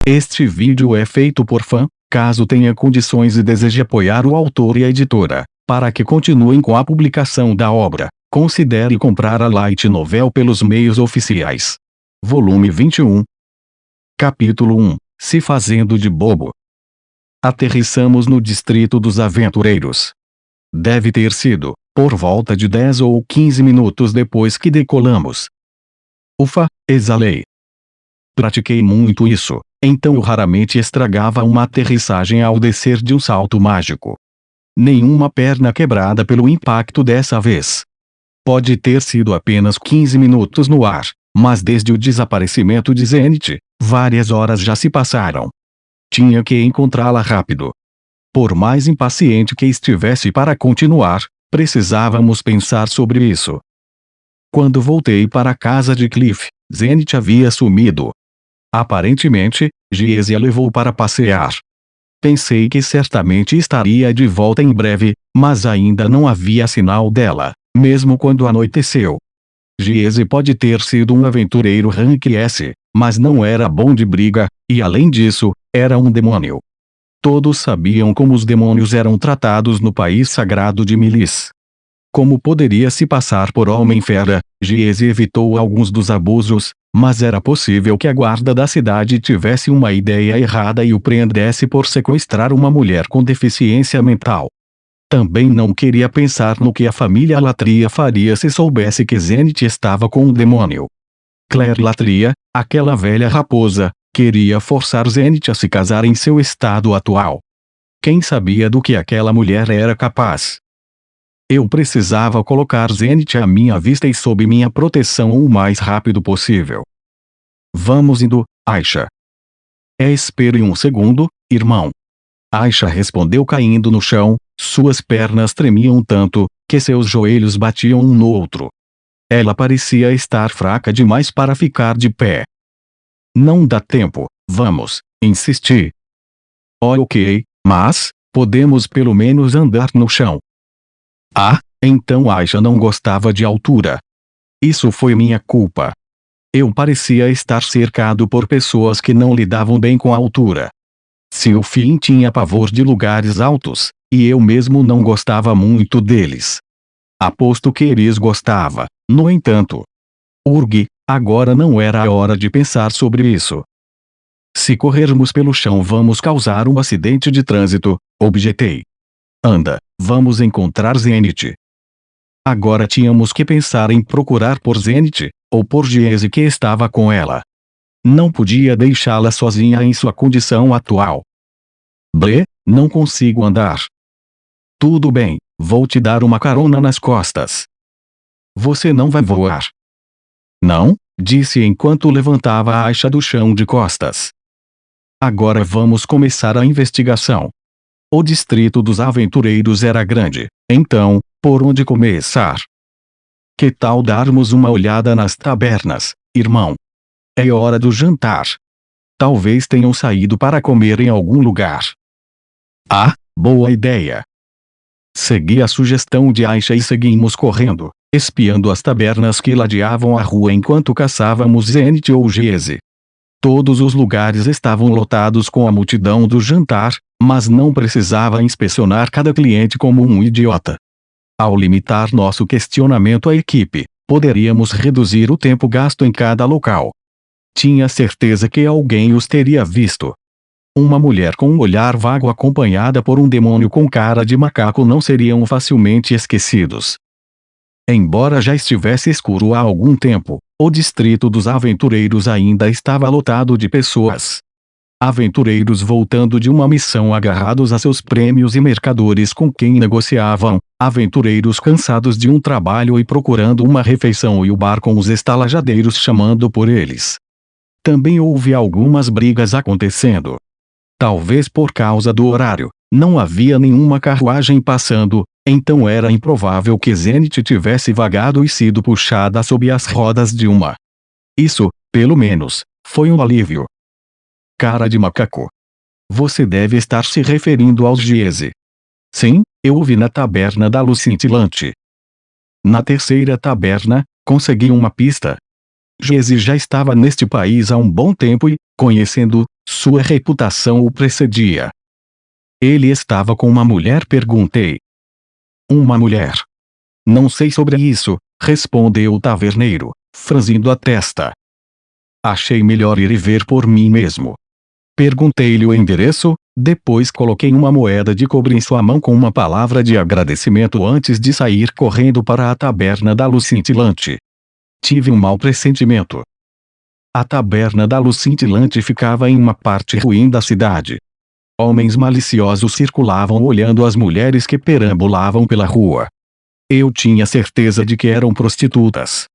Este vídeo é feito por fã. Caso tenha condições e deseje apoiar o autor e a editora, para que continuem com a publicação da obra, considere comprar a light novel pelos meios oficiais. Volume 21. Capítulo 1. Se fazendo de bobo. Aterrissamos no distrito dos aventureiros. Deve ter sido, por volta de 10 ou 15 minutos depois que decolamos. Ufa, exalei. Pratiquei muito isso, então eu raramente estragava uma aterrissagem ao descer de um salto mágico. Nenhuma perna quebrada pelo impacto dessa vez. Pode ter sido apenas 15 minutos no ar, mas desde o desaparecimento de Zenith, várias horas já se passaram. Tinha que encontrá-la rápido. Por mais impaciente que estivesse para continuar, precisávamos pensar sobre isso. Quando voltei para a casa de Cliff, Zenith havia sumido. Aparentemente, Giese a levou para passear. Pensei que certamente estaria de volta em breve, mas ainda não havia sinal dela, mesmo quando anoiteceu. Giese pode ter sido um aventureiro rank S, mas não era bom de briga, e além disso, era um demônio. Todos sabiam como os demônios eram tratados no país sagrado de Milis. Como poderia se passar por homem-fera, Giese evitou alguns dos abusos, mas era possível que a guarda da cidade tivesse uma ideia errada e o prendesse por sequestrar uma mulher com deficiência mental. Também não queria pensar no que a família Latria faria se soubesse que Zenith estava com um demônio. Claire Latria, aquela velha raposa, queria forçar Zenith a se casar em seu estado atual. Quem sabia do que aquela mulher era capaz? Eu precisava colocar Zenith à minha vista e sob minha proteção o mais rápido possível. Vamos indo, Aisha. Espere um segundo, irmão. Aisha respondeu caindo no chão, suas pernas tremiam tanto, que seus joelhos batiam um no outro. Ela parecia estar fraca demais para ficar de pé. Não dá tempo, vamos, insisti. Ok, mas, podemos pelo menos andar no chão. Ah, então Aisha não gostava de altura. Isso foi minha culpa. Eu parecia estar cercado por pessoas que não lidavam bem com a altura. Sylphie tinha pavor de lugares altos, e eu mesmo não gostava muito deles. Aposto que Eris gostava, no entanto. Urg, agora não era a hora de pensar sobre isso. Se corrermos pelo chão vamos causar um acidente de trânsito, objetei. Anda, vamos encontrar Zenith. Agora tínhamos que pensar em procurar por Zenith, ou por Giese que estava com ela. Não podia deixá-la sozinha em sua condição atual. Ble, não consigo andar. Tudo bem, vou te dar uma carona nas costas. Você não vai voar. Não, disse enquanto levantava a Aisha do chão de costas. Agora vamos começar a investigação. O distrito dos aventureiros era grande, então, por onde começar? Que tal darmos uma olhada nas tabernas, irmão? É hora do jantar. Talvez tenham saído para comer em algum lugar. Ah, boa ideia. Segui a sugestão de Aisha e seguimos correndo, espiando as tabernas que ladeavam a rua enquanto caçávamos Zenith ou Giese. Todos os lugares estavam lotados com a multidão do jantar, mas não precisava inspecionar cada cliente como um idiota. Ao limitar nosso questionamento à equipe, poderíamos reduzir o tempo gasto em cada local. Tinha certeza que alguém os teria visto. Uma mulher com um olhar vago acompanhada por um demônio com cara de macaco não seriam facilmente esquecidos. Embora já estivesse escuro há algum tempo, o distrito dos aventureiros ainda estava lotado de pessoas. Aventureiros voltando de uma missão agarrados a seus prêmios e mercadores com quem negociavam, aventureiros cansados de um trabalho e procurando uma refeição e o bar com os estalajadeiros chamando por eles. Também houve algumas brigas acontecendo. Talvez por causa do horário, não havia nenhuma carruagem passando, então era improvável que Zenith tivesse vagado e sido puxada sob as rodas de uma. Isso, pelo menos, foi um alívio. Cara de macaco. Você deve estar se referindo aos Giese. Sim, eu o vi na taberna da luz cintilante. Na terceira taberna, consegui uma pista. Giese já estava neste país há um bom tempo e, conhecendo Sua reputação o precedia. Ele estava com uma mulher? Perguntei. Uma mulher. Não sei sobre isso, respondeu o taverneiro, franzindo a testa. Achei melhor ir e ver por mim mesmo. Perguntei-lhe o endereço, depois coloquei uma moeda de cobre em sua mão com uma palavra de agradecimento antes de sair correndo para a taberna da luz cintilante. Tive um mau pressentimento. A taberna da luz cintilante ficava em uma parte ruim da cidade. Homens maliciosos circulavam olhando as mulheres que perambulavam pela rua. Eu tinha certeza de que eram prostitutas.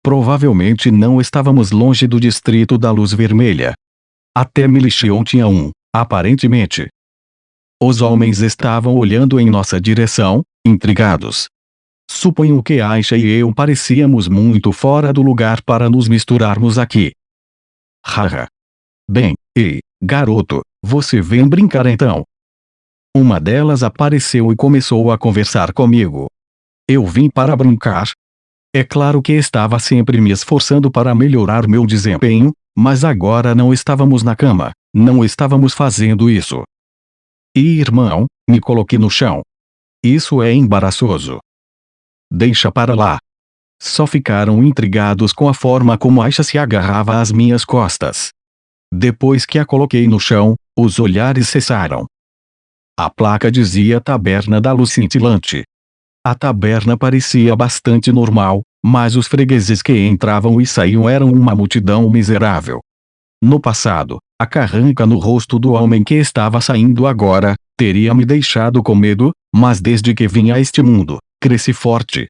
Provavelmente não estávamos longe do distrito da luz vermelha. Até Milichion tinha um, aparentemente. Os homens estavam olhando em nossa direção, intrigados. Suponho que Aisha e eu parecíamos muito fora do lugar para nos misturarmos aqui. Haha. Bem, ei, garoto, você vem brincar então? Uma delas apareceu e começou a conversar comigo. Eu vim para brincar. É claro que estava sempre me esforçando para melhorar meu desempenho, mas agora não estávamos na cama, não estávamos fazendo isso. E irmão, me coloquei no chão. Isso é embaraçoso. Deixa para lá. Só ficaram intrigados com a forma como Aisha se agarrava às minhas costas. Depois que a coloquei no chão, os olhares cessaram. A placa dizia Taberna da Luz Cintilante. A taberna parecia bastante normal, mas os fregueses que entravam e saíam eram uma multidão miserável. No passado, a carranca no rosto do homem que estava saindo agora, teria me deixado com medo, mas desde que vim a este mundo, cresci forte.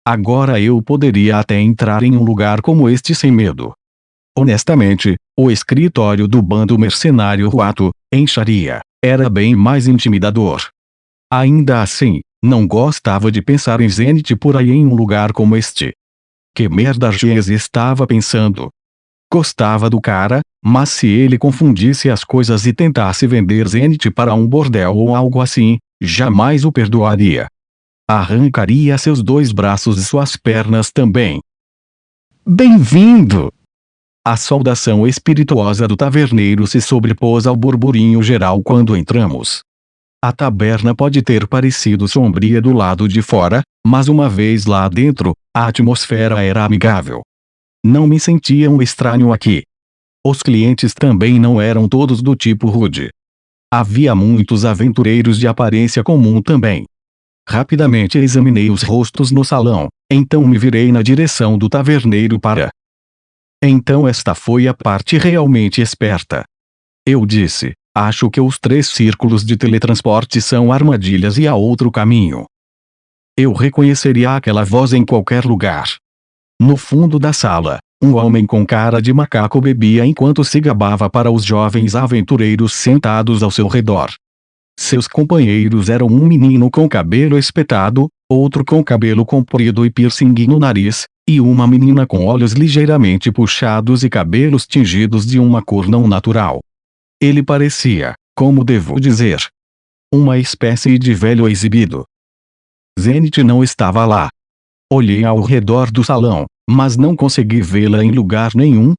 Agora eu poderia até entrar em um lugar como este sem medo. Honestamente, o escritório do bando mercenário Ruato, em Sharia, era bem mais intimidador. Ainda assim, não gostava de pensar em Zenith por aí em um lugar como este. Que merda Jesse estava pensando? Gostava do cara, mas se ele confundisse as coisas e tentasse vender Zenith para um bordel ou algo assim, jamais o perdoaria. Arrancaria seus 2 braços e suas pernas também. Bem-vindo! A saudação espirituosa do taverneiro se sobrepôs ao burburinho geral quando entramos. A taberna pode ter parecido sombria do lado de fora, mas uma vez lá dentro, a atmosfera era amigável. Não me sentia um estranho aqui. Os clientes também não eram todos do tipo rude. Havia muitos aventureiros de aparência comum também. Rapidamente examinei os rostos no salão, então me virei na direção do taverneiro para. Então esta foi a parte realmente esperta. Eu disse. Acho que os 3 círculos de teletransporte são armadilhas e há outro caminho. Eu reconheceria aquela voz em qualquer lugar. No fundo da sala, um homem com cara de macaco bebia enquanto se gabava para os jovens aventureiros sentados ao seu redor. Seus companheiros eram um menino com cabelo espetado, outro com cabelo comprido e piercing no nariz, e uma menina com olhos ligeiramente puxados e cabelos tingidos de uma cor não natural. Ele parecia, como devo dizer, uma espécie de velho exibido. Zenith não estava lá. Olhei ao redor do salão, mas não consegui vê-la em lugar nenhum.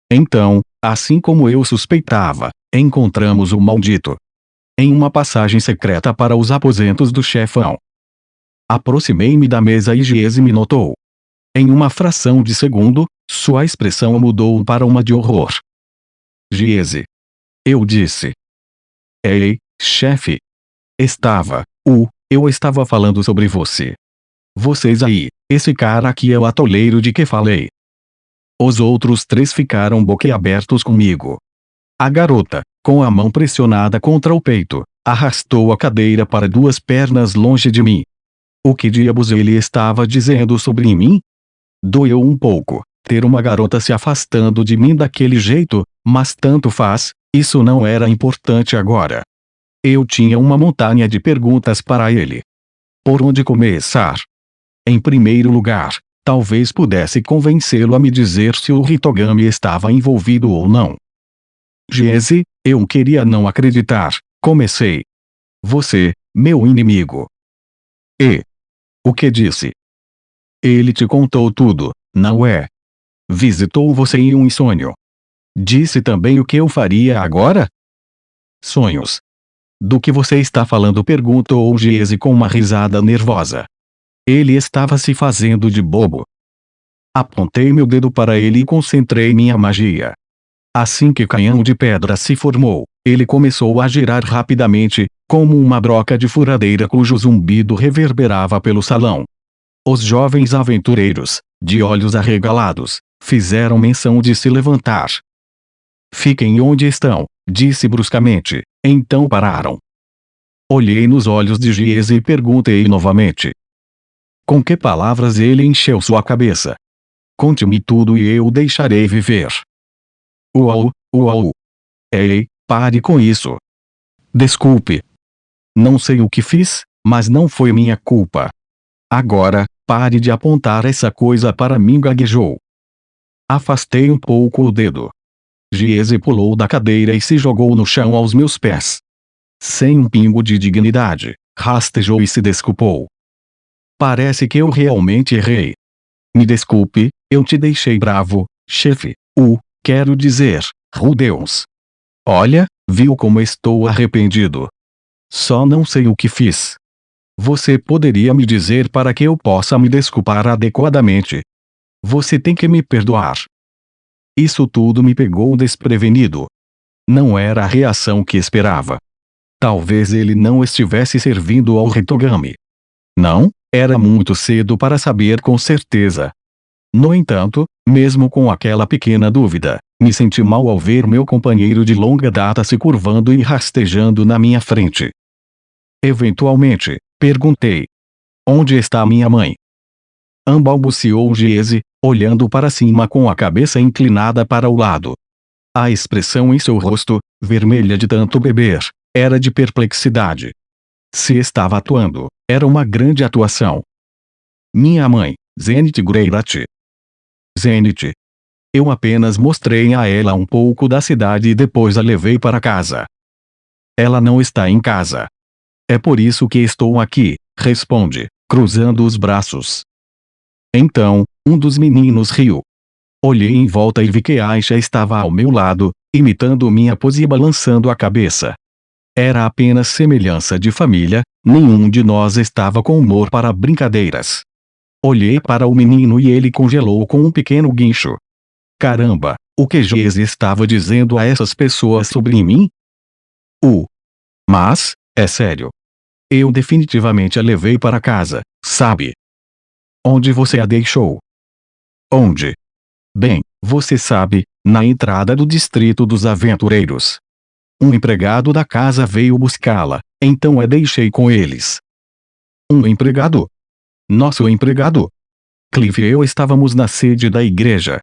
Então, assim como eu suspeitava, encontramos o maldito em uma passagem secreta para os aposentos do chefão. Aproximei-me da mesa e Jesse me notou. Em uma fração de segundo, sua expressão mudou para uma de horror. Jesse. Eu disse. Ei, chefe. Eu estava falando sobre você. Vocês aí, esse cara aqui é o atoleiro de que falei. Os outros 3 ficaram boquiabertos comigo. A garota, com a mão pressionada contra o peito, arrastou a cadeira para 2 pernas longe de mim. O que diabos ele estava dizendo sobre mim? Doeu um pouco, ter uma garota se afastando de mim daquele jeito, mas tanto faz. Isso não era importante agora. Eu tinha uma montanha de perguntas para ele. Por onde começar? Em primeiro lugar, talvez pudesse convencê-lo a me dizer se o Hitogami estava envolvido ou não. Jesse, eu queria não acreditar, comecei. Você, meu inimigo. E? O que disse? Ele te contou tudo, não é? Visitou você em um sonho. Disse também o que eu faria agora? Sonhos. Do que você está falando? Perguntou Giese com uma risada nervosa. Ele estava se fazendo de bobo. Apontei meu dedo para ele e concentrei minha magia. Assim que canhão de pedra se formou, ele começou a girar rapidamente, como uma broca de furadeira cujo zumbido reverberava pelo salão. Os jovens aventureiros, de olhos arregalados, fizeram menção de se levantar. Fiquem onde estão, disse bruscamente. Então pararam. Olhei nos olhos de Giese e perguntei novamente. Com que palavras ele encheu sua cabeça? Conte-me tudo e eu o deixarei viver. Uau, uau. Ei, pare com isso. Desculpe. Não sei o que fiz, mas não foi minha culpa. Agora, pare de apontar essa coisa para mim, gaguejou. Afastei um pouco o dedo. Giese pulou da cadeira e se jogou no chão aos meus pés. Sem um pingo de dignidade, rastejou e se desculpou. Parece que eu realmente errei. Me desculpe, eu te deixei bravo, chefe. Quero dizer, Rudeus. Olha, viu como estou arrependido. Só não sei o que fiz. Você poderia me dizer para que eu possa me desculpar adequadamente? Você tem que me perdoar. Isso tudo me pegou desprevenido. Não era a reação que esperava. Talvez ele não estivesse servindo ao Hitogami. Não, era muito cedo para saber com certeza. No entanto, mesmo com aquela pequena dúvida, me senti mal ao ver meu companheiro de longa data se curvando e rastejando na minha frente. Eventualmente, perguntei. Onde está minha mãe? Balbuciou Giese, olhando para cima com a cabeça inclinada para o lado. A expressão em seu rosto, vermelha de tanto beber, era de perplexidade. Se estava atuando, era uma grande atuação. Minha mãe, Zenith Greirat. Zenith. Eu apenas mostrei a ela um pouco da cidade e depois a levei para casa. Ela não está em casa. É por isso que estou aqui, responde, cruzando os braços. Então, um dos meninos riu. Olhei em volta e vi que Aisha estava ao meu lado, imitando minha pose e balançando a cabeça. Era apenas semelhança de família, nenhum de nós estava com humor para brincadeiras. Olhei para o menino e ele congelou com um pequeno guincho. Caramba, o que Giese estava dizendo a essas pessoas sobre mim? Mas, é sério. Eu definitivamente a levei para casa, sabe? Onde você a deixou? Onde? Bem, você sabe, na entrada do distrito dos aventureiros. Um empregado da casa veio buscá-la, então a deixei com eles. Um empregado? Nosso empregado? Cliff e eu estávamos na sede da igreja.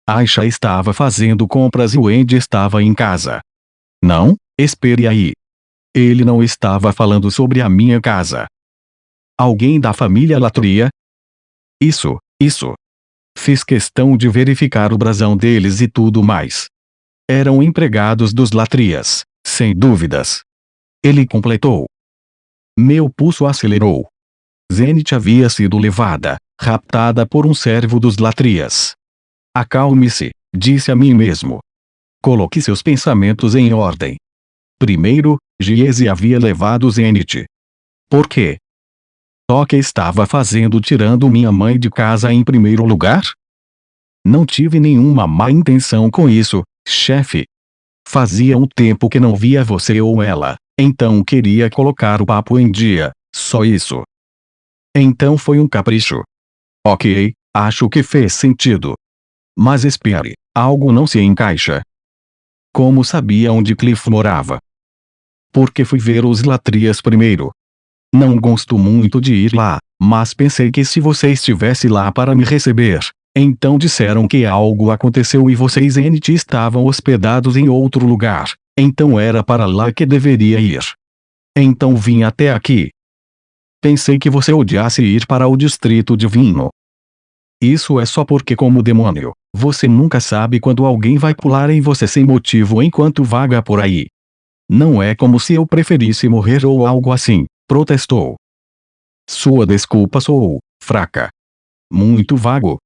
Aisha estava fazendo compras e Wendy estava em casa. Não, espere aí. Ele não estava falando sobre a minha casa. Alguém da família Latria? Isso. Fiz questão de verificar o brasão deles e tudo mais. Eram empregados dos Latrias, sem dúvidas. Ele completou. Meu pulso acelerou. Zenith havia sido levada, raptada por um servo dos Latrias. Acalme-se, disse a mim mesmo. Coloque seus pensamentos em ordem. Primeiro, Giese havia levado Zenith. Por quê? O que estava fazendo tirando minha mãe de casa em primeiro lugar? Não tive nenhuma má intenção com isso, chefe. Fazia um tempo que não via você ou ela, então queria colocar o papo em dia, só isso. Então foi um capricho. Ok, acho que fez sentido. Mas espere, algo não se encaixa. Como sabia onde Cliff morava? Porque fui ver os Latrias primeiro. Não gosto muito de ir lá, mas pensei que se você estivesse lá para me receber, então disseram que algo aconteceu e você e Zenith estavam hospedados em outro lugar, então era para lá que deveria ir. Então vim até aqui. Pensei que você odiasse ir para o Distrito Divino. Isso é só porque, como demônio, você nunca sabe quando alguém vai pular em você sem motivo enquanto vaga por aí. Não é como se eu preferisse morrer ou algo assim, protestou. Sua desculpa soou fraca. Muito vago.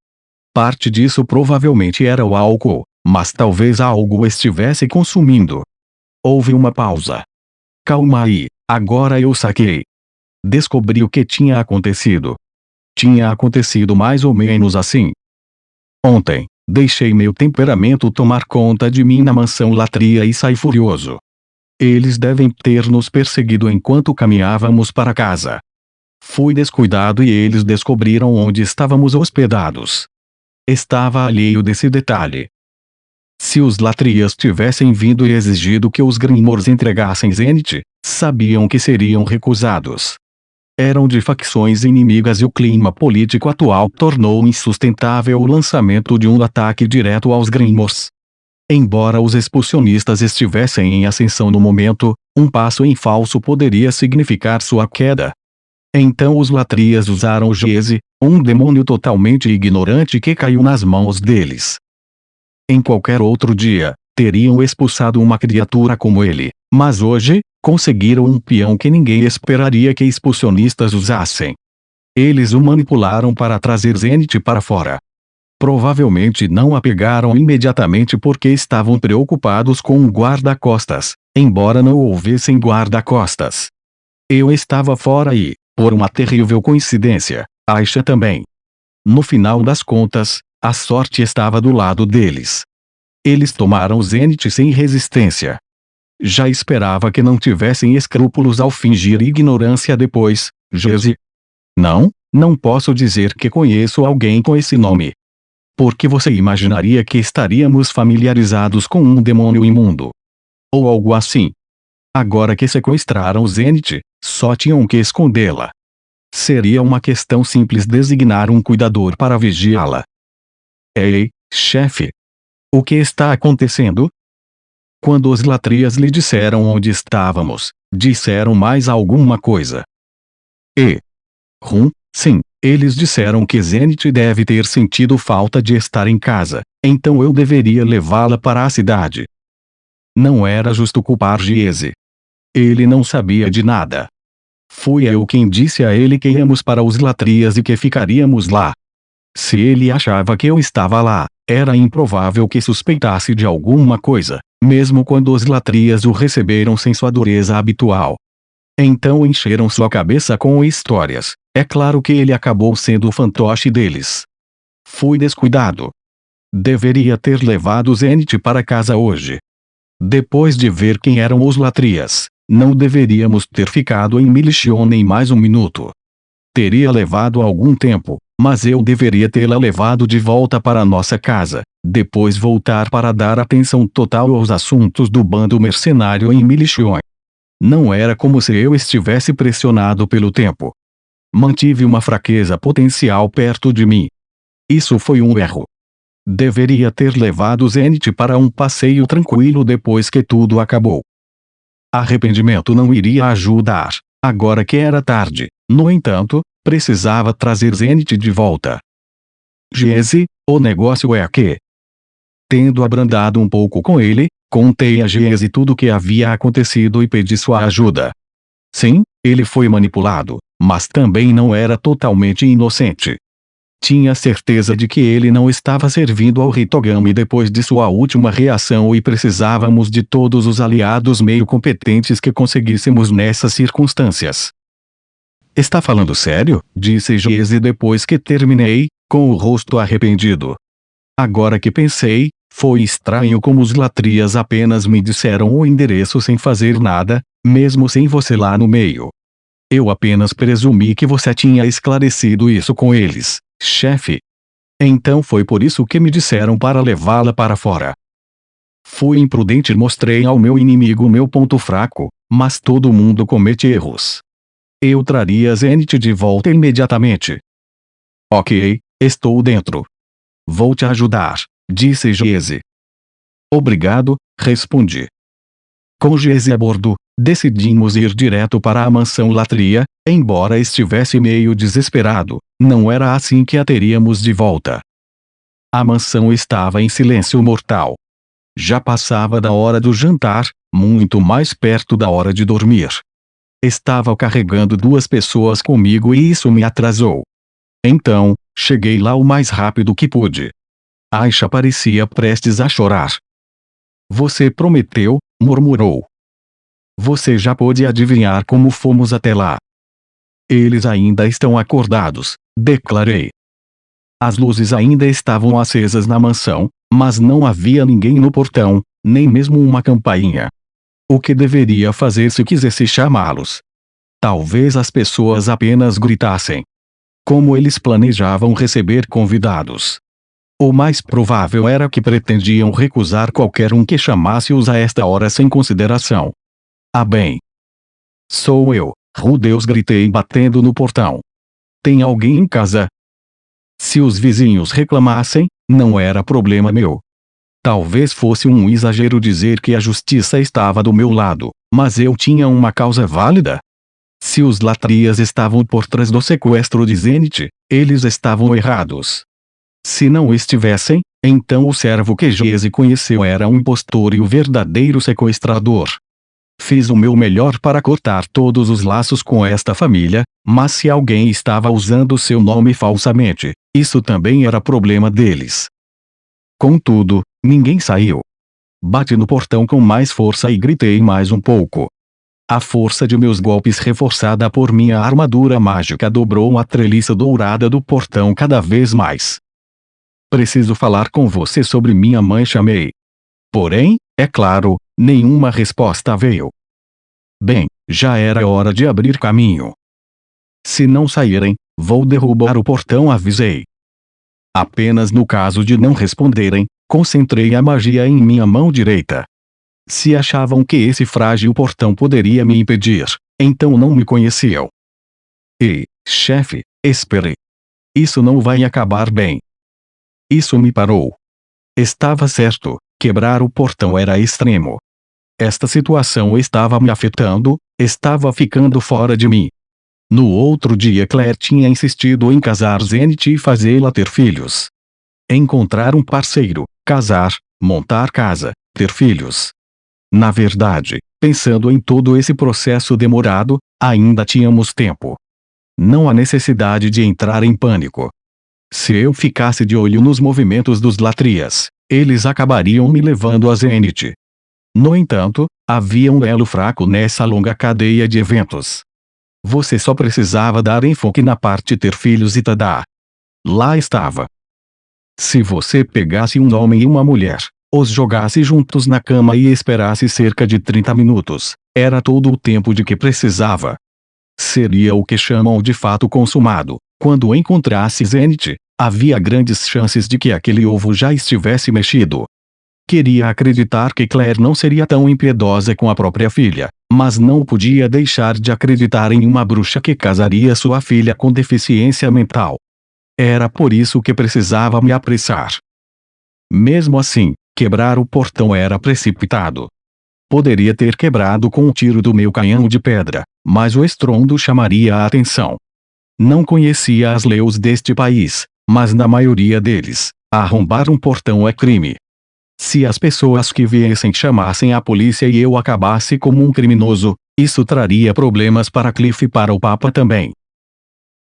Parte disso provavelmente era o álcool, mas talvez algo o estivesse consumindo. Houve uma pausa. Calma aí, agora eu saquei. Descobri o que tinha acontecido. Tinha acontecido mais ou menos assim. Ontem, deixei meu temperamento tomar conta de mim na mansão Latria e saí furioso. Eles devem ter nos perseguido enquanto caminhávamos para casa. Fui descuidado e eles descobriram onde estávamos hospedados. Estava alheio desse detalhe. Se os Latrias tivessem vindo e exigido que os Grimoires entregassem Zenith, sabiam que seriam recusados. Eram de facções inimigas e o clima político atual tornou insustentável o lançamento de um ataque direto aos Grimoires. Embora os expulsionistas estivessem em ascensão no momento, um passo em falso poderia significar sua queda. Então os Latrias usaram Jeze, um demônio totalmente ignorante que caiu nas mãos deles. Em qualquer outro dia, teriam expulsado uma criatura como ele, mas hoje, conseguiram um peão que ninguém esperaria que expulsionistas usassem. Eles o manipularam para trazer Zenith para fora. Provavelmente não a pegaram imediatamente porque estavam preocupados com um guarda-costas, embora não houvessem guarda-costas. Eu estava fora e, por uma terrível coincidência, Aisha também. No final das contas, a sorte estava do lado deles. Eles tomaram Zenith sem resistência. Já esperava que não tivessem escrúpulos ao fingir ignorância depois, Jeze. Não posso dizer que conheço alguém com esse nome. Porque você imaginaria que estaríamos familiarizados com um demônio imundo? Ou algo assim. Agora que sequestraram Zenith, só tinham que escondê-la. Seria uma questão simples designar um cuidador para vigiá-la. Ei, chefe. O que está acontecendo? Quando os Latrias lhe disseram onde estávamos, disseram mais alguma coisa. Sim, eles disseram que Zenith deve ter sentido falta de estar em casa, então eu deveria levá-la para a cidade. Não era justo culpar Jeze. Ele não sabia de nada. Fui eu quem disse a ele que íamos para os Latrias e que ficaríamos lá. Se ele achava que eu estava lá, era improvável que suspeitasse de alguma coisa, mesmo quando os Latrias o receberam sem sua dureza habitual. Então encheram sua cabeça com histórias. É claro que ele acabou sendo o fantoche deles. Fui descuidado. Deveria ter levado Zenith para casa hoje. Depois de ver quem eram os Latrias, não deveríamos ter ficado em Milition nem mais um minuto. Teria levado algum tempo, mas eu deveria tê-la levado de volta para nossa casa, depois voltar para dar atenção total aos assuntos do bando mercenário em Milition. Não era como se eu estivesse pressionado pelo tempo. Mantive uma fraqueza potencial perto de mim. Isso foi um erro. Deveria ter levado Zenith para um passeio tranquilo depois que tudo acabou. Arrependimento não iria ajudar, agora que era tarde. No entanto, precisava trazer Zenith de volta. Jeze, o negócio é que... Tendo abrandado um pouco com ele, contei a Jeze tudo o que havia acontecido e pedi sua ajuda. Sim, ele foi manipulado, mas também não era totalmente inocente. Tinha certeza de que ele não estava servindo ao Hitogami depois de sua última reação e precisávamos de todos os aliados meio competentes que conseguíssemos nessas circunstâncias. Está falando sério? Disse Jeze depois que terminei, com o rosto arrependido. Agora que pensei, foi estranho como os Latrias apenas me disseram o endereço sem fazer nada, mesmo sem você lá no meio. Eu apenas presumi que você tinha esclarecido isso com eles, chefe. Então foi por isso que me disseram para levá-la para fora. Fui imprudente e mostrei ao meu inimigo meu ponto fraco, mas todo mundo comete erros. Eu traria Zenith de volta imediatamente. Ok, estou dentro. Vou te ajudar, disse Jeze. Obrigado, respondi. Com Jeze a bordo, decidimos ir direto para a mansão Latria, embora estivesse meio desesperado, não era assim que a teríamos de volta. A mansão estava em silêncio mortal. Já passava da hora do jantar, muito mais perto da hora de dormir. Estava carregando 2 pessoas comigo e isso me atrasou. Então, cheguei lá o mais rápido que pude. Aisha parecia prestes a chorar. Você prometeu, murmurou. Você já pôde adivinhar como fomos até lá. Eles ainda estão acordados, declarei. As luzes ainda estavam acesas na mansão, mas não havia ninguém no portão, nem mesmo uma campainha. O que deveria fazer se quisesse chamá-los? Talvez as pessoas apenas gritassem. Como eles planejavam receber convidados? O mais provável era que pretendiam recusar qualquer um que chamasse-os a esta hora sem consideração. Ah bem. Sou eu, Rudeus, gritei batendo no portão. Tem alguém em casa? Se os vizinhos reclamassem, não era problema meu. Talvez fosse um exagero dizer que a justiça estava do meu lado, mas eu tinha uma causa válida. Se os Latrias estavam por trás do sequestro de Zenith, eles estavam errados. Se não estivessem, então o servo que Giese conheceu era um impostor e o verdadeiro sequestrador. Fiz o meu melhor para cortar todos os laços com esta família, mas se alguém estava usando seu nome falsamente, isso também era problema deles. Contudo, ninguém saiu. Bati no portão com mais força e gritei mais um pouco. A força de meus golpes, reforçada por minha armadura mágica, dobrou a treliça dourada do portão cada vez mais. Preciso falar com você sobre minha mãe, chamei. Porém, é claro, nenhuma resposta veio. Bem, já era hora de abrir caminho. Se não saírem, vou derrubar o portão, avisei. Apenas no caso de não responderem, concentrei a magia em minha mão direita. Se achavam que esse frágil portão poderia me impedir, então não me conheciam. Ei, chefe, espere. Isso não vai acabar bem. Isso me parou. Estava certo, quebrar o portão era extremo. Esta situação estava me afetando, estava ficando fora de mim. No outro dia Claire tinha insistido em casar Zenith e fazê-la ter filhos. Encontrar um parceiro, casar, montar casa, ter filhos. Na verdade, pensando em todo esse processo demorado, ainda tínhamos tempo. Não há necessidade de entrar em pânico. Se eu ficasse de olho nos movimentos dos Latrias, eles acabariam me levando a Zenith. No entanto, havia um elo fraco nessa longa cadeia de eventos. Você só precisava dar enfoque na parte ter filhos e tadá. Lá estava. Se você pegasse um homem e uma mulher, os jogasse juntos na cama e esperasse cerca de 30 minutos, era todo o tempo de que precisava. Seria o que chamam de fato consumado. Quando encontrasse Zenith, havia grandes chances de que aquele ovo já estivesse mexido. Queria acreditar que Claire não seria tão impiedosa com a própria filha, mas não podia deixar de acreditar em uma bruxa que casaria sua filha com deficiência mental. Era por isso que precisava me apressar. Mesmo assim, quebrar o portão era precipitado. Poderia ter quebrado com um tiro do meu canhão de pedra, mas o estrondo chamaria a atenção. Não conhecia as leis deste país, mas na maioria deles, arrombar um portão é crime. Se as pessoas que viessem chamassem a polícia e eu acabasse como um criminoso, isso traria problemas para Cliff e para o Papa também.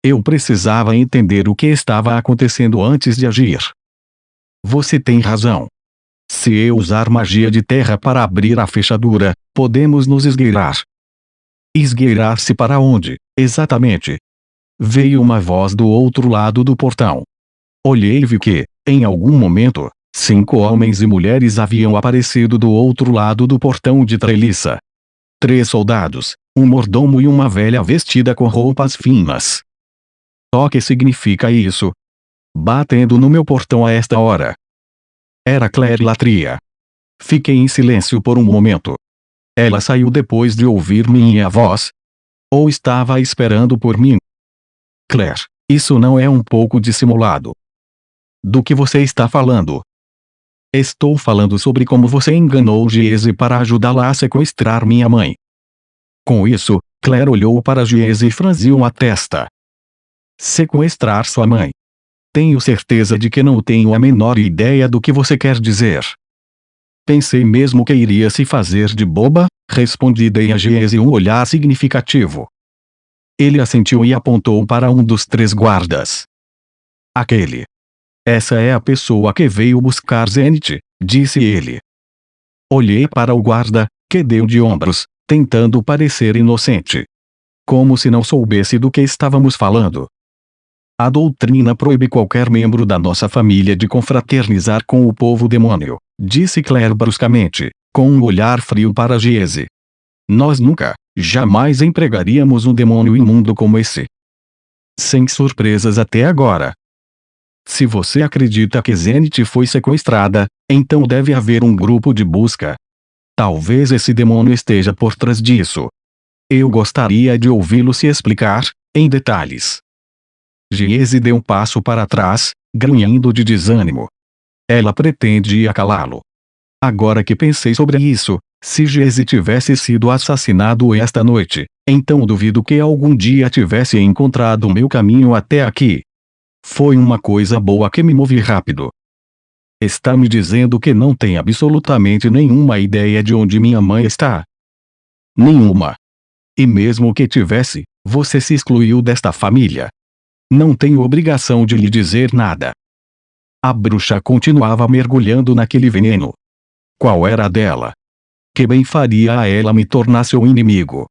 Eu precisava entender o que estava acontecendo antes de agir. Você tem razão. Se eu usar magia de terra para abrir a fechadura, podemos nos esgueirar. Esgueirar-se para onde, exatamente? Veio uma voz do outro lado do portão. Olhei e vi que, em algum momento, 5 homens e mulheres haviam aparecido do outro lado do portão de treliça. 3 soldados, um mordomo e uma velha vestida com roupas finas. O que significa isso? Batendo no meu portão a esta hora. Era Claire Latria. Fiquei em silêncio por um momento. Ela saiu depois de ouvir minha voz? Ou estava esperando por mim? Claire, isso não é um pouco dissimulado. Do que você está falando? Estou falando sobre como você enganou Giese para ajudá-la a sequestrar minha mãe. Com isso, Claire olhou para Giese e franziu a testa. Sequestrar sua mãe? Tenho certeza de que não tenho a menor ideia do que você quer dizer. Pensei mesmo que iria se fazer de boba, respondi, dei a Giese um olhar significativo. Ele assentiu e apontou para um dos 3 guardas. Aquele. Essa é a pessoa que veio buscar Zenith, disse ele. Olhei para o guarda, que deu de ombros, tentando parecer inocente. Como se não soubesse do que estávamos falando. A doutrina proíbe qualquer membro da nossa família de confraternizar com o povo demônio, disse Claire bruscamente, com um olhar frio para Giese. Nós nunca, jamais empregaríamos um demônio imundo como esse. Sem surpresas até agora. Se você acredita que Zenith foi sequestrada, então deve haver um grupo de busca. Talvez esse demônio esteja por trás disso. Eu gostaria de ouvi-lo se explicar, em detalhes. Giese deu um passo para trás, grunhindo de desânimo. Ela pretendia calá-lo. Agora que pensei sobre isso, se Giese tivesse sido assassinado esta noite, então duvido que algum dia tivesse encontrado meu caminho até aqui. Foi uma coisa boa que me movi rápido. Está me dizendo que não tem absolutamente nenhuma ideia de onde minha mãe está? Nenhuma. E mesmo que tivesse, você se excluiu desta família. Não tenho obrigação de lhe dizer nada. A bruxa continuava mergulhando naquele veneno. Qual era a dela? Que bem faria a ela me tornar seu inimigo?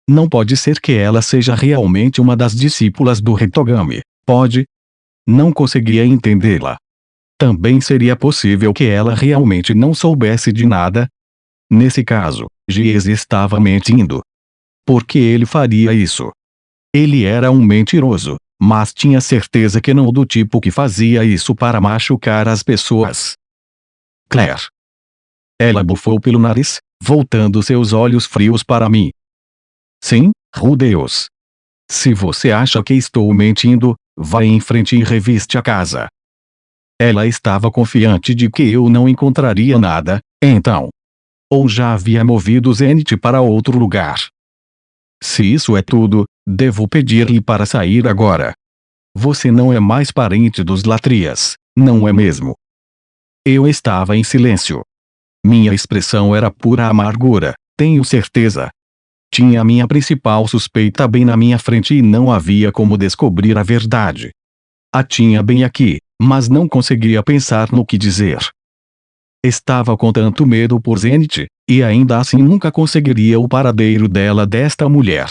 Não pode ser que ela seja realmente uma das discípulas do Hitogami, pode? Não conseguia entendê-la. Também seria possível que ela realmente não soubesse de nada? Nesse caso, Giese estava mentindo. Por que ele faria isso? Ele era um mentiroso, mas tinha certeza que não do tipo que fazia isso para machucar as pessoas. Claire. Ela bufou pelo nariz, voltando seus olhos frios para mim. Sim, Rudeus. Se você acha que estou mentindo, vá em frente e reviste a casa. Ela estava confiante de que eu não encontraria nada, então. Ou já havia movido Zenith para outro lugar. Se isso é tudo, devo pedir-lhe para sair agora. Você não é mais parente dos Latrias, não é mesmo? Eu estava em silêncio. Minha expressão era pura amargura, tenho certeza. Tinha minha principal suspeita bem na minha frente e não havia como descobrir a verdade. A tinha bem aqui, mas não conseguia pensar no que dizer. Estava com tanto medo por Zenith, e ainda assim nunca conseguiria o paradeiro desta mulher.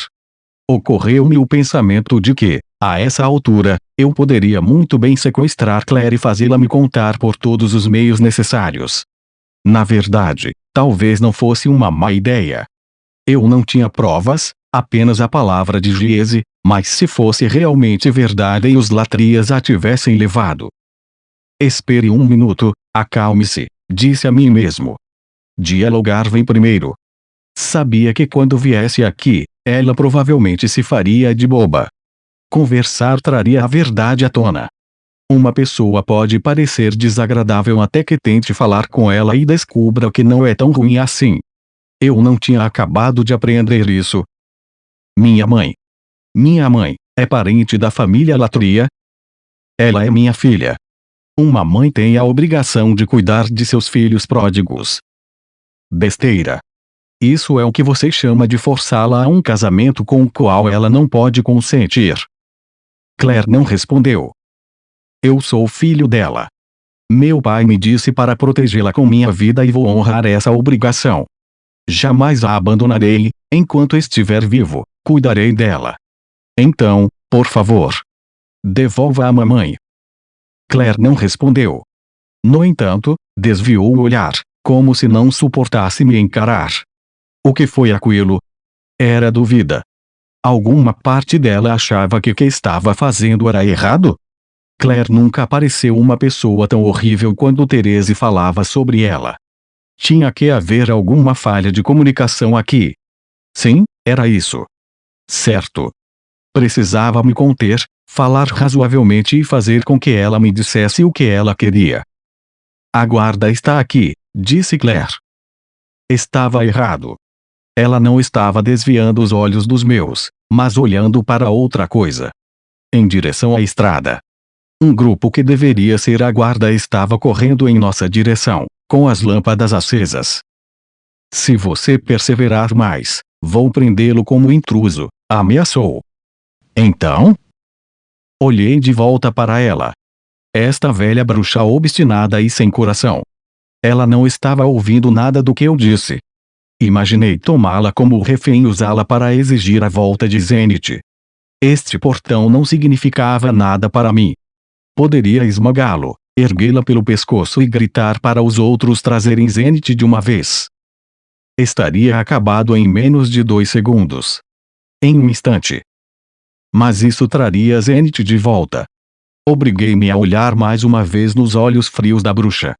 Ocorreu-me o pensamento de que, a essa altura, eu poderia muito bem sequestrar Claire e fazê-la me contar por todos os meios necessários. Na verdade, talvez não fosse uma má ideia. Eu não tinha provas, apenas a palavra de Giese, mas se fosse realmente verdade e os Latrias a tivessem levado. Espere um minuto, acalme-se, disse a mim mesmo. Dialogar vem primeiro. Sabia que quando viesse aqui, ela provavelmente se faria de boba. Conversar traria a verdade à tona. Uma pessoa pode parecer desagradável até que tente falar com ela e descubra que não é tão ruim assim. Eu não tinha acabado de aprender isso. Minha mãe. Minha mãe, é parente da família Latria? Ela é minha filha. Uma mãe tem a obrigação de cuidar de seus filhos pródigos. Besteira. Isso é o que você chama de forçá-la a um casamento com o qual ela não pode consentir. Claire não respondeu. Eu sou filho dela. Meu pai me disse para protegê-la com minha vida e vou honrar essa obrigação. Jamais a abandonarei, enquanto estiver vivo, cuidarei dela. Então, por favor, devolva a mamãe. Claire não respondeu. No entanto, desviou o olhar, como se não suportasse me encarar. O que foi aquilo? Era dúvida. Alguma parte dela achava que o que estava fazendo era errado? Claire nunca pareceu uma pessoa tão horrível quando Therese falava sobre ela. Tinha que haver alguma falha de comunicação aqui. Sim, era isso. Certo. Precisava me conter, falar razoavelmente e fazer com que ela me dissesse o que ela queria. A guarda está aqui, disse Claire. Estava errado. Ela não estava desviando os olhos dos meus, mas olhando para outra coisa. Em direção à estrada. Um grupo que deveria ser a guarda estava correndo em nossa direção, com as lâmpadas acesas. Se você perseverar mais, vou prendê-lo como intruso, ameaçou. Então? Olhei de volta para ela. esta velha bruxa obstinada e sem coração. Ela não estava ouvindo nada do que eu disse. Imaginei tomá-la como refém e usá-la para exigir a volta de Zenith. Este portão não significava nada para mim. Poderia esmagá-lo, erguê-la pelo pescoço e gritar para os outros trazerem Zenith de uma vez. Estaria acabado em menos de 2 segundos. Em um instante. Mas isso traria Zenith de volta. Obriguei-me a olhar mais uma vez nos olhos frios da bruxa.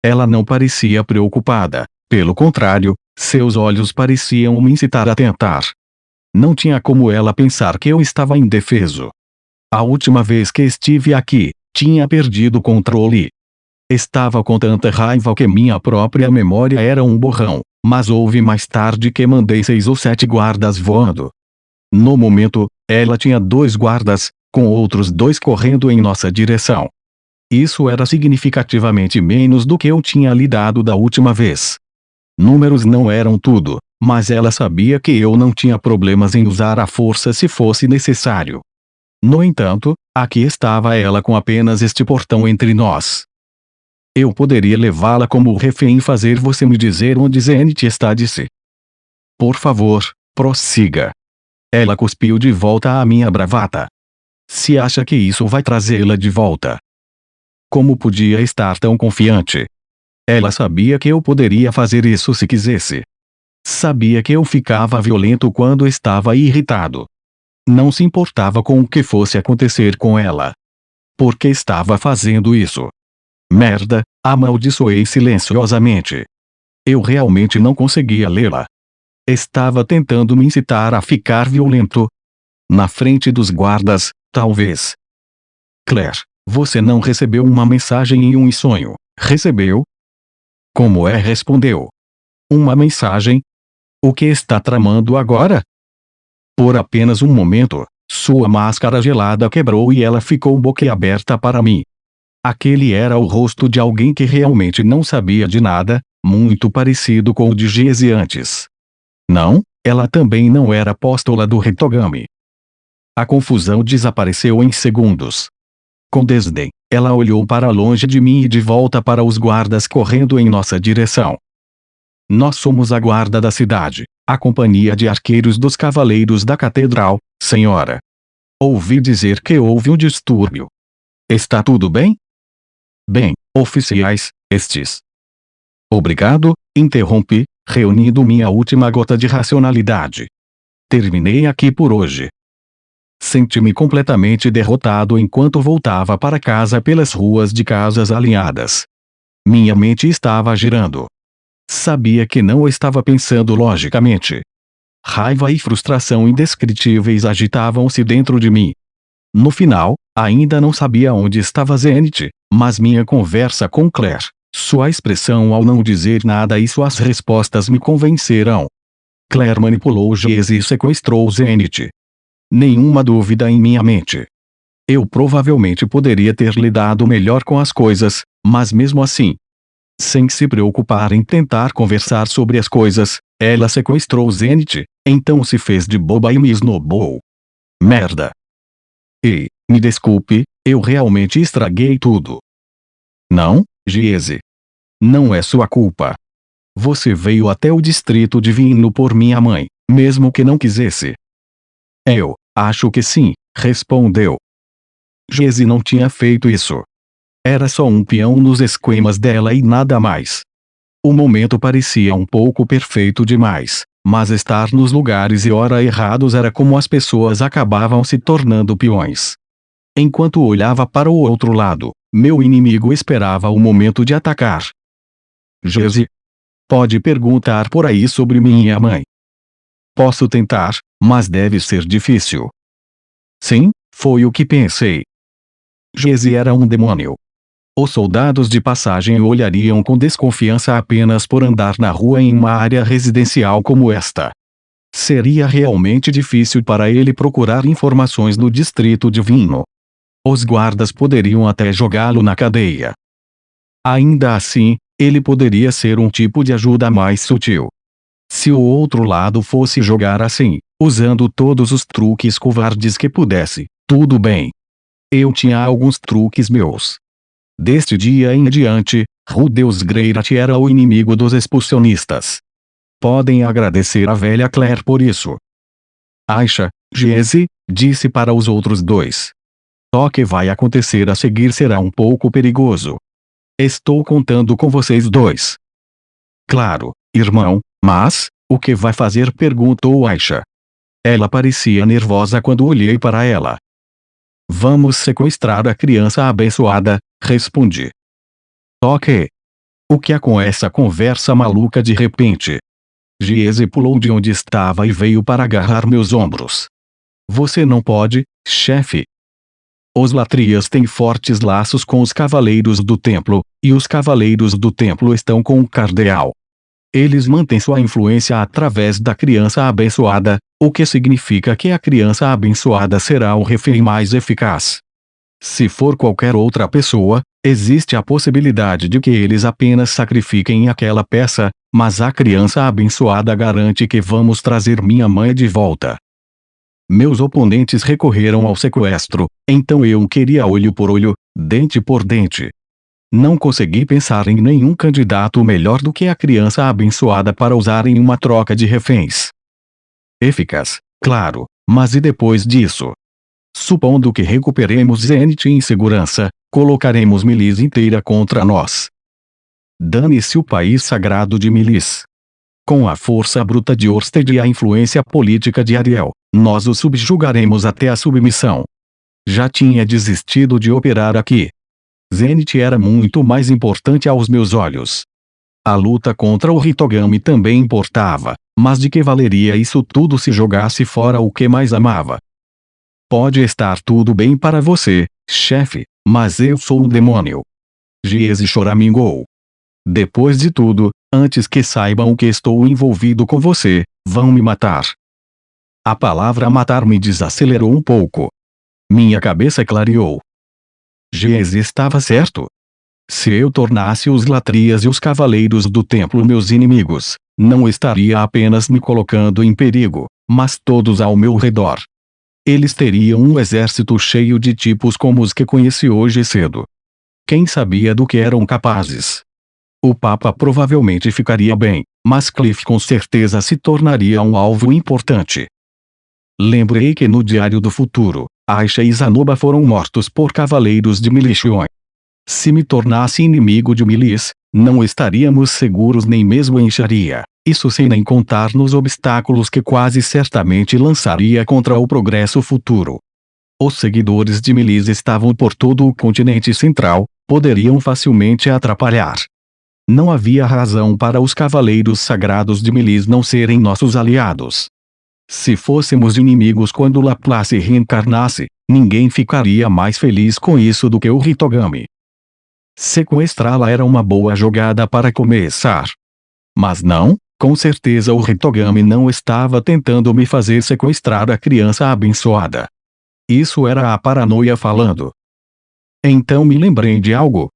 Ela não parecia preocupada, pelo contrário, seus olhos pareciam me incitar a tentar. Não tinha como ela pensar que eu estava indefeso. A última vez que estive aqui, tinha perdido o controle. Estava com tanta raiva que minha própria memória era um borrão, mas houve mais tarde que mandei 6 ou 7 guardas voando. No momento, ela tinha 2 guardas, com outros 2 correndo em nossa direção. Isso era significativamente menos do que eu tinha lidado da última vez. Números não eram tudo, mas ela sabia que eu não tinha problemas em usar a força se fosse necessário. No entanto, aqui estava ela com apenas este portão entre nós. Eu poderia levá-la como refém e fazer você me dizer onde Zenith está, disse. Por favor, prossiga. Ela cuspiu de volta à minha bravata. Se acha que isso vai trazê-la de volta. Como podia estar tão confiante? Ela sabia que eu poderia fazer isso se quisesse. Sabia que eu ficava violento quando estava irritado. Não se importava com o que fosse acontecer com ela. Por que estava fazendo isso? Merda, amaldiçoei silenciosamente. Eu realmente não conseguia lê-la. Estava tentando me incitar a ficar violento. Na frente dos guardas, talvez. Claire, você não recebeu uma mensagem em um sonho, recebeu? Como é? Respondeu. Uma mensagem? O que está tramando agora? Por apenas um momento, sua máscara gelada quebrou e ela ficou boquiaberta para mim. Aquele era o rosto de alguém que realmente não sabia de nada, muito parecido com o de Giese antes. Não, ela também não era apóstola do Hitogami. A confusão desapareceu em segundos. Com desdém, ela olhou para longe de mim e de volta para os guardas correndo em nossa direção. Nós somos a guarda da cidade, a companhia de arqueiros dos cavaleiros da catedral, senhora. Ouvi dizer que houve um distúrbio. Está tudo bem? Bem, oficiais, estes. Obrigado, interrompi, reunindo minha última gota de racionalidade. Terminei aqui por hoje. Senti-me completamente derrotado enquanto voltava para casa pelas ruas de casas alinhadas. Minha mente estava girando. Sabia que não estava pensando logicamente. Raiva e frustração indescritíveis agitavam-se dentro de mim. No final, ainda não sabia onde estava Zenith, mas minha conversa com Claire, sua expressão ao não dizer nada e suas respostas me convenceram. Claire manipulou Giese e sequestrou Zenith. Nenhuma dúvida em minha mente. Eu provavelmente poderia ter lidado melhor com as coisas, mas mesmo assim, sem se preocupar em tentar conversar sobre as coisas, ela sequestrou Zenith, então se fez de boba e me esnobou. Merda. Ei, me desculpe, eu realmente estraguei tudo. Não, Giese. Não é sua culpa. Você veio até o distrito divino por minha mãe, mesmo que não quisesse. Eu acho que sim, respondeu. Giese não tinha feito isso. Era só um peão nos esquemas dela e nada mais. O momento parecia um pouco perfeito demais, mas estar nos lugares e hora errados era como as pessoas acabavam se tornando peões. Enquanto olhava para o outro lado, meu inimigo esperava o momento de atacar. Giese, pode perguntar por aí sobre minha mãe. Posso tentar, mas deve ser difícil. Sim, foi o que pensei. Giese era um demônio. Os soldados de passagem o olhariam com desconfiança apenas por andar na rua em uma área residencial como esta. Seria realmente difícil para ele procurar informações no distrito divino. Os guardas poderiam até jogá-lo na cadeia. Ainda assim, ele poderia ser um tipo de ajuda mais sutil. Se o outro lado fosse jogar assim, usando todos os truques covardes que pudesse, tudo bem. Eu tinha alguns truques meus. Deste dia em diante, Rudeus Greyrat era o inimigo dos expulsionistas. Podem agradecer a velha Claire por isso. Aisha, Giese, disse para os outros dois. O que vai acontecer a seguir será um pouco perigoso. Estou contando com vocês dois. Claro, irmão, mas, o que vai fazer? Perguntou Aisha. Ela parecia nervosa quando olhei para ela. Vamos sequestrar a criança abençoada, respondi. Ok. O que há com essa conversa maluca de repente? Giese pulou de onde estava e veio para agarrar meus ombros. Você não pode, chefe. Os Latrias têm fortes laços com os Cavaleiros do Templo, e os Cavaleiros do Templo estão com o Cardeal. Eles mantêm sua influência através da criança abençoada, o que significa que a criança abençoada será o refém mais eficaz. Se for qualquer outra pessoa, existe a possibilidade de que eles apenas sacrifiquem aquela peça, mas a criança abençoada garante que vamos trazer minha mãe de volta. Meus oponentes recorreram ao sequestro, então eu queria olho por olho, dente por dente. Não consegui pensar em nenhum candidato melhor do que a criança abençoada para usar em uma troca de reféns. Eficaz, claro, mas e depois disso? Supondo que recuperemos Zenith em segurança, colocaremos Milis inteira contra nós. Dane-se o país sagrado de Milis. Com a força bruta de Orsted e a influência política de Ariel, nós o subjugaremos até a submissão. Já tinha desistido de operar aqui. Zenith era muito mais importante aos meus olhos. A luta contra o Hitogami também importava, mas de que valeria isso tudo se jogasse fora o que mais amava? Pode estar tudo bem para você, chefe, mas eu sou um demônio. Giese choramingou. Depois de tudo, antes que saibam que estou envolvido com você, vão me matar. A palavra matar me desacelerou um pouco. Minha cabeça clareou. Giese estava certo. Se eu tornasse os Latrias e os Cavaleiros do Templo meus inimigos, não estaria apenas me colocando em perigo, mas todos ao meu redor. Eles teriam um exército cheio de tipos como os que conheci hoje cedo. Quem sabia do que eram capazes? O Papa provavelmente ficaria bem, mas Cliff com certeza se tornaria um alvo importante. Lembrei que no Diário do Futuro, Aisha e Zanoba foram mortos por Cavaleiros de Milition. Se me tornasse inimigo de Milis, não estaríamos seguros nem mesmo em Sharia, isso sem nem contar nos obstáculos que quase certamente lançaria contra o progresso futuro. Os seguidores de Milis estavam por todo o continente central, poderiam facilmente atrapalhar. Não havia razão para os Cavaleiros Sagrados de Milis não serem nossos aliados. Se fôssemos inimigos quando Laplace reencarnasse, ninguém ficaria mais feliz com isso do que o Hitogami. Sequestrá-la era uma boa jogada para começar. Mas não, com certeza o Hitogami não estava tentando me fazer sequestrar a criança abençoada. Isso era a paranoia falando. Então me lembrei de algo.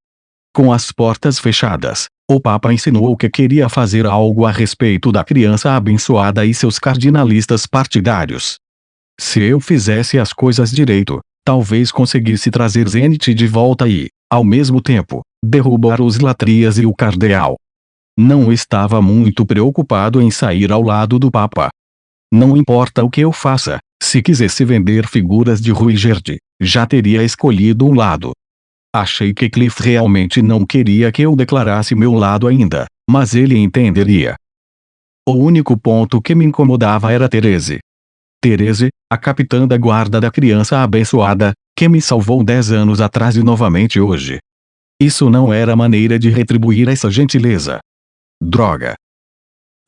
Com as portas fechadas, o Papa insinuou que queria fazer algo a respeito da criança abençoada e seus cardinalistas partidários. Se eu fizesse as coisas direito, talvez conseguisse trazer Zenith de volta e, ao mesmo tempo, derrubar os Latrias e o Cardeal. Não estava muito preocupado em sair ao lado do Papa. Não importa o que eu faça, se quisesse vender figuras de Ruigerd, já teria escolhido um lado. Achei que Cliff realmente não queria que eu declarasse meu lado ainda, mas ele entenderia. O único ponto que me incomodava era Therese. Therese, a capitã da guarda da criança abençoada, que me salvou 10 anos atrás e novamente hoje. Isso não era maneira de retribuir essa gentileza. Droga.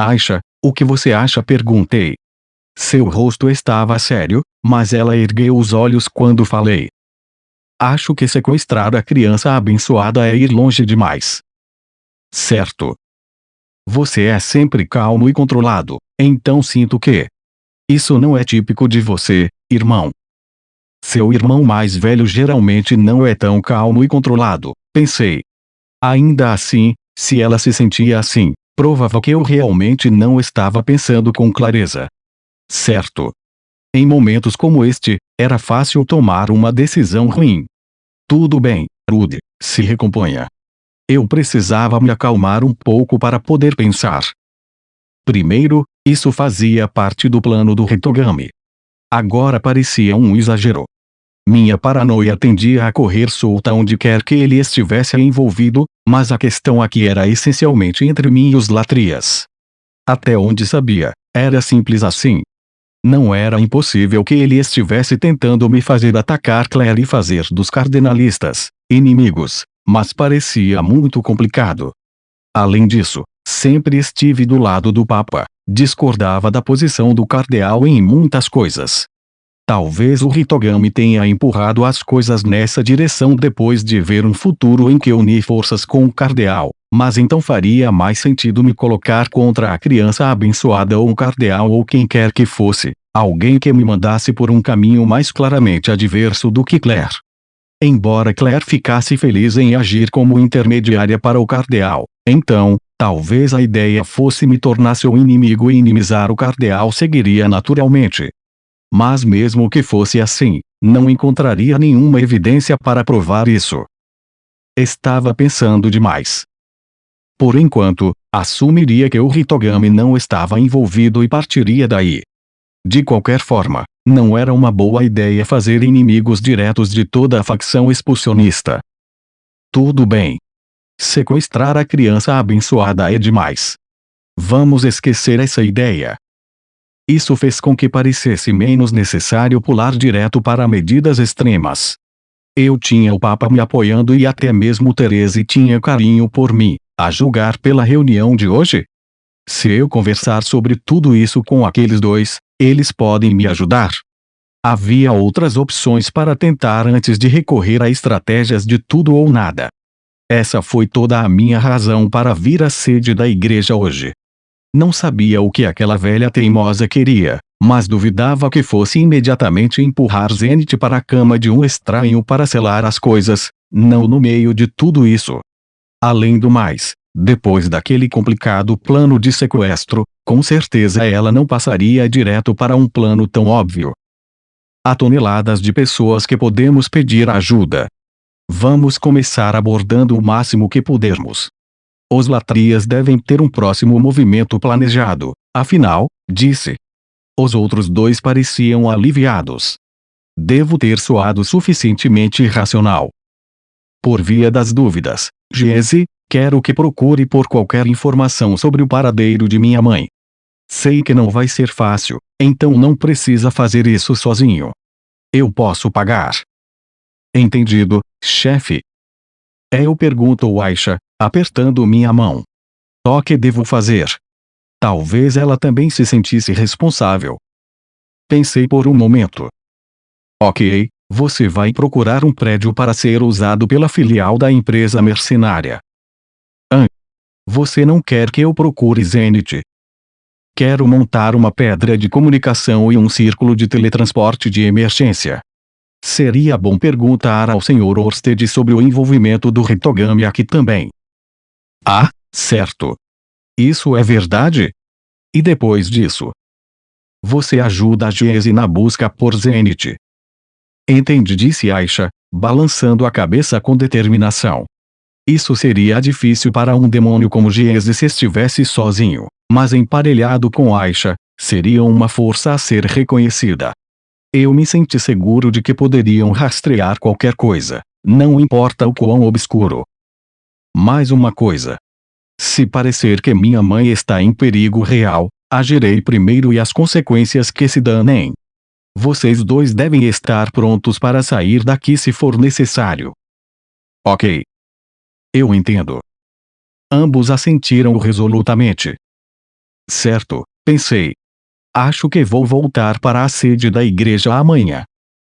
Aisha, o que você acha? Perguntei. Seu rosto estava sério, mas ela ergueu os olhos quando falei. Acho que sequestrar a criança abençoada é ir longe demais. Certo. Você é sempre calmo e controlado, então sinto que isso não é típico de você, irmão. Seu irmão mais velho geralmente não é tão calmo e controlado, pensei. Ainda assim, se ela se sentia assim, provava que eu realmente não estava pensando com clareza. Certo. Em momentos como este, era fácil tomar uma decisão ruim. Tudo bem, Rude, Se recomponha. Eu precisava me acalmar um pouco para poder pensar. Primeiro, isso fazia parte do plano do Hitogami. Agora parecia um exagero. Minha paranoia tendia a correr solta onde quer que ele estivesse envolvido, mas a questão aqui era essencialmente entre mim e os Latrias. Até onde sabia, era simples assim. Não era impossível que ele estivesse tentando me fazer atacar Claire e fazer dos cardenalistas inimigos, mas parecia muito complicado. Além disso, sempre estive do lado do Papa, discordava da posição do cardeal em muitas coisas. Talvez o Hitogami tenha empurrado as coisas nessa direção depois de ver um futuro em que uni forças com o cardeal, mas então faria mais sentido me colocar contra a criança abençoada ou o cardeal ou quem quer que fosse, alguém que me mandasse por um caminho mais claramente adverso do que Claire. Embora Claire ficasse feliz em agir como intermediária para o cardeal, então, talvez a ideia fosse me tornar seu inimigo e inimizar o cardeal seguiria naturalmente. Mas mesmo que fosse assim, não encontraria nenhuma evidência para provar isso. Estava pensando demais. Por enquanto, assumiria que o Hitogami não estava envolvido e partiria daí. De qualquer forma, não era uma boa ideia fazer inimigos diretos de toda a facção expulsionista. Tudo bem. Sequestrar a criança abençoada é demais. Vamos esquecer essa ideia. Isso fez com que parecesse menos necessário pular direto para medidas extremas. Eu tinha o Papa me apoiando e até mesmo Therese tinha carinho por mim, a julgar pela reunião de hoje. Se eu conversar sobre tudo isso com aqueles dois, eles podem me ajudar. Havia outras opções para tentar antes de recorrer a estratégias de tudo ou nada. Essa foi toda a minha razão para vir à sede da igreja hoje. Não sabia o que aquela velha teimosa queria, mas duvidava que fosse imediatamente empurrar Zenith para a cama de um estranho para selar as coisas, não no meio de tudo isso. Além do mais, depois daquele complicado plano de sequestro, com certeza ela não passaria direto para um plano tão óbvio. Há toneladas de pessoas que podemos pedir ajuda. Vamos começar abordando o máximo que pudermos. Os Latrias devem ter um próximo movimento planejado, afinal, disse. Os outros dois pareciam aliviados. Devo ter soado suficientemente racional. Por via das dúvidas, Giese, quero que procure por qualquer informação sobre o paradeiro de minha mãe. Sei que não vai ser fácil, então não precisa fazer isso sozinho. Eu posso pagar. Entendido, chefe. Eu pergunto Aisha, apertando minha mão. O que devo fazer? Talvez ela também se sentisse responsável. Pensei por um momento. Ok, você vai procurar um prédio para ser usado pela filial da empresa mercenária. Você não quer que eu procure Zenith? Quero montar uma pedra de comunicação e um círculo de teletransporte de emergência. Seria bom perguntar ao Sr. Orsted sobre o envolvimento do Hitogami aqui também. Ah, certo. Isso é verdade? E depois disso? Você ajuda a Giese na busca por Zenith. Entendi, disse Aisha, balançando a cabeça com determinação. Isso seria difícil para um demônio como Giese se estivesse sozinho, mas emparelhado com Aisha, seria uma força a ser reconhecida. Eu me senti seguro de que poderiam rastrear qualquer coisa, não importa o quão obscuro. Mais uma coisa. Se parecer que minha mãe está em perigo real, agirei primeiro e as consequências que se danem. Vocês dois devem estar prontos para sair daqui se for necessário. Ok. Eu entendo. Ambos assentiram resolutamente. Certo, pensei. Acho que vou voltar para a sede da igreja amanhã.